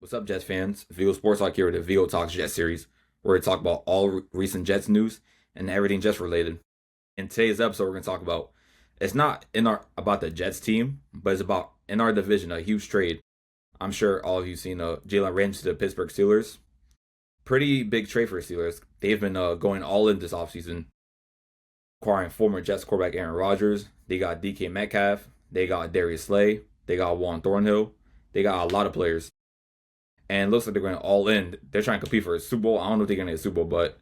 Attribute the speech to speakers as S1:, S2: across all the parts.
S1: What's up, Jets fans? Vigo Sports Talk here with the Vigo Talks Jets series, where we talk about all recent Jets news and everything Jets related. In today's episode, we're going to talk about it's not about the Jets team, but it's about in our division a huge trade. I'm sure all of you've seen Jalen Ramsey to the Pittsburgh Steelers. Pretty big trade for the Steelers. They've been going all in this offseason, acquiring former Jets quarterback Aaron Rodgers. They got DK Metcalf. They got Darius Slay. They got Juan Thornhill. They got a lot of players. And it looks like they're going all in. They're trying to compete for a Super Bowl. I don't know if they're going to get a Super Bowl, but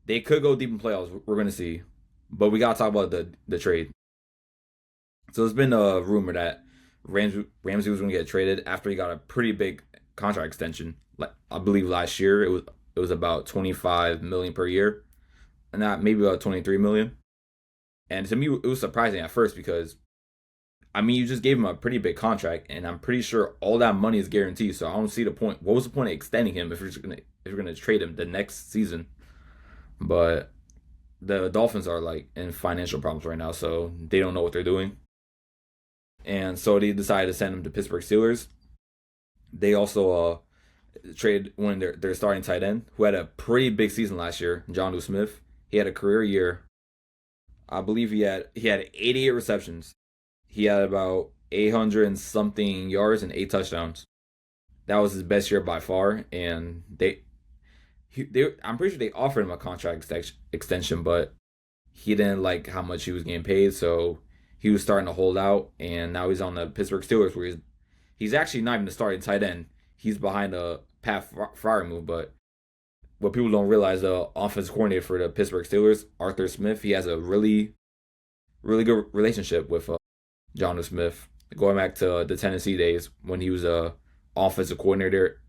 S1: they could go deep in playoffs. We're going to see. But we got to talk about the trade. So there's been a rumor that Ramsey was going to get traded after he got a pretty big contract extension. Like I believe last year it was about $25 million per year, and not maybe about $23 million. And to me, it was surprising at first because you just gave him a pretty big contract, and I'm pretty sure all that money is guaranteed. So I don't see the point. What was the point of extending him if you're gonna trade him the next season? But the Dolphins are like in financial problems right now, so they don't know what they're doing, and so they decided to send him to Pittsburgh Steelers. They also traded one of their starting tight end, who had a pretty big season last year, Jonnu Smith. He had a career year. I believe he had 88 receptions. He had about 800 and something yards and 8 touchdowns. That was his best year by far. And I'm pretty sure they offered him a contract extension, but he didn't like how much he was getting paid, so he was starting to hold out. And now he's on the Pittsburgh Steelers, where he's actually not even the starting tight end. He's behind a Pat Freiermuth, but what people don't realize, the offensive coordinator for the Pittsburgh Steelers, Arthur Smith, he has a really, really good relationship with Jonnu Smith, going back to the Tennessee days when he was a offensive coordinator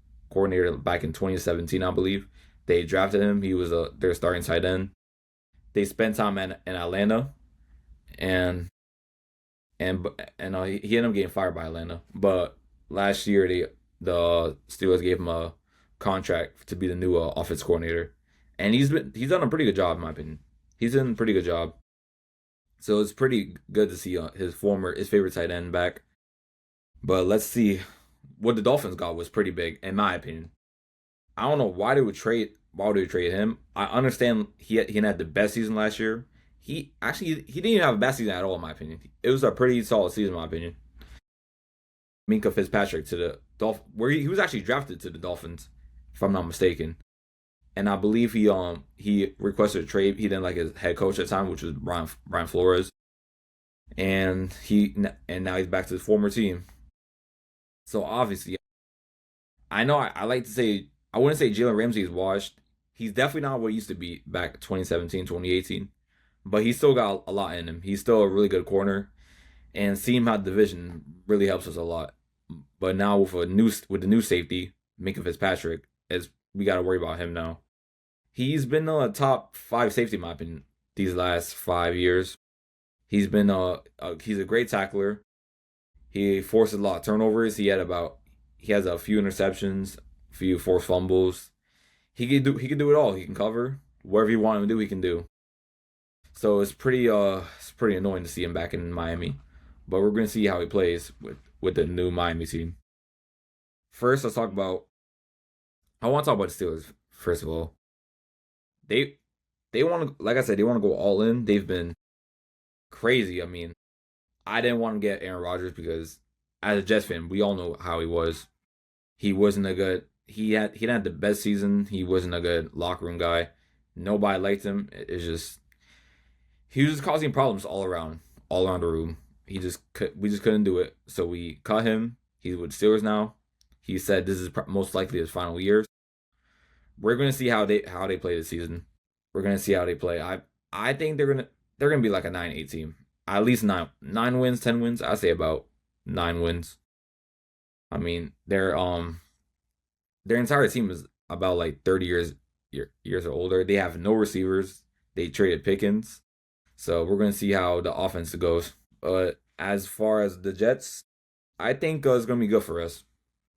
S1: back in 2017, I believe. They drafted him. He was their starting tight end. They spent time in Atlanta, and he ended up getting fired by Atlanta. But last year, the Steelers gave him a contract to be the new offense coordinator, and he's done a pretty good job in my opinion. He's done a pretty good job. So it's pretty good to see his favorite tight end back. But let's see, what the Dolphins got was pretty big in my opinion. I don't know why they would trade him. I understand he had the best season last year. He didn't even have a best season at all in my opinion. It was a pretty solid season in my opinion. Minka Fitzpatrick to the Dolphins, where he was actually drafted to the Dolphins, if I'm not mistaken. And I believe he requested a trade. He didn't like his head coach at the time, which was Brian Flores. And now he's back to his former team. So obviously, I know I like to say, I wouldn't say Jalen Ramsey is washed. He's definitely not what he used to be back 2017, 2018. But he's still got a lot in him. He's still a really good corner. And seeing him out the division really helps us a lot. But now with the new safety, Minka Fitzpatrick, we got to worry about him now. He's been a top 5 safety in my opinion these last 5 years. He's been he's a great tackler. He forces a lot of turnovers. He has a few interceptions, a few forced fumbles. He can do it all. He can cover whatever you want him to do. He can do. So it's pretty annoying to see him back in Miami, but we're going to see how he plays with the new Miami team. First, I want to talk about the Steelers. First of all, they want to, like I said, they want to go all in. They've been crazy. I didn't want to get Aaron Rodgers because as a Jets fan, we all know how he was. He wasn't he didn't have the best season. He wasn't a good locker room guy. Nobody liked him. He was just causing problems all around the room. We just couldn't do it. So we cut him. He's with the Steelers now. He said this is most likely his final year. We're going to see how they play this season. We're going to see how they play. I think they're going to be like a 9-8 team. At least 9 wins, 10 wins. I say about 9 wins. Their entire team is about like 30 years or older. They have no receivers. They traded Pickens. So we're going to see how the offense goes. But as far as the Jets, I think it's going to be good for us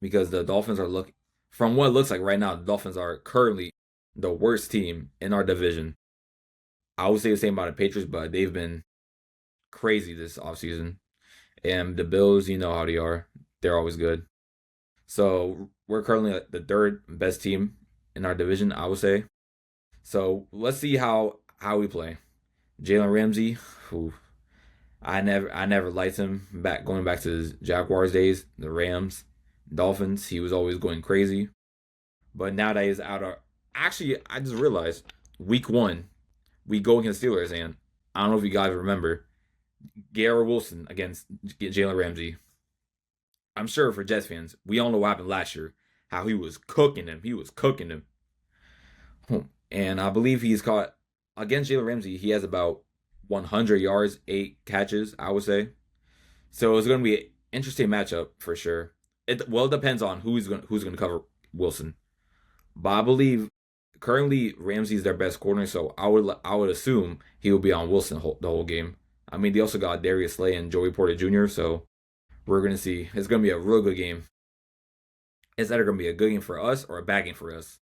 S1: because the Dolphins are from what it looks like right now, the Dolphins are currently the worst team in our division. I would say the same about the Patriots, but they've been crazy this offseason. And the Bills, you know how they are. They're always good. So we're currently the third best team in our division, I would say. So let's see how we play. Jalen Ramsey, who I never liked him going back to his Jaguars days, the Rams, Dolphins. He was always going crazy. But now that he's out of actually I just realized week 1, we go against Steelers, and I don't know if you guys remember Garrett Wilson against Jalen Ramsey. I'm sure for Jets fans, we all know what happened last year. How he was cooking him. He was cooking him. And I believe he's caught against Jalen Ramsey. He has about 100 yards, 8 catches, I would say. So it's going to be an interesting matchup for sure. It depends on who's going to cover Wilson. But I believe currently Ramsey's their best corner, so I would assume he will be on Wilson the whole game. I mean, they also got Darius Slay and Joey Porter Jr., so we're going to see. It's going to be a real good game. It's either going to be a good game for us or a bad game for us.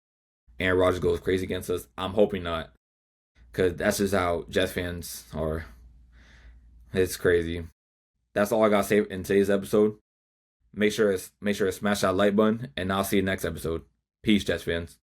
S1: Aaron Rodgers goes crazy against us. I'm hoping not, because that's just how Jets fans are. It's crazy. That's all I got to say in today's episode. Make sure to smash that like button, and I'll see you next episode. Peace, Jets fans.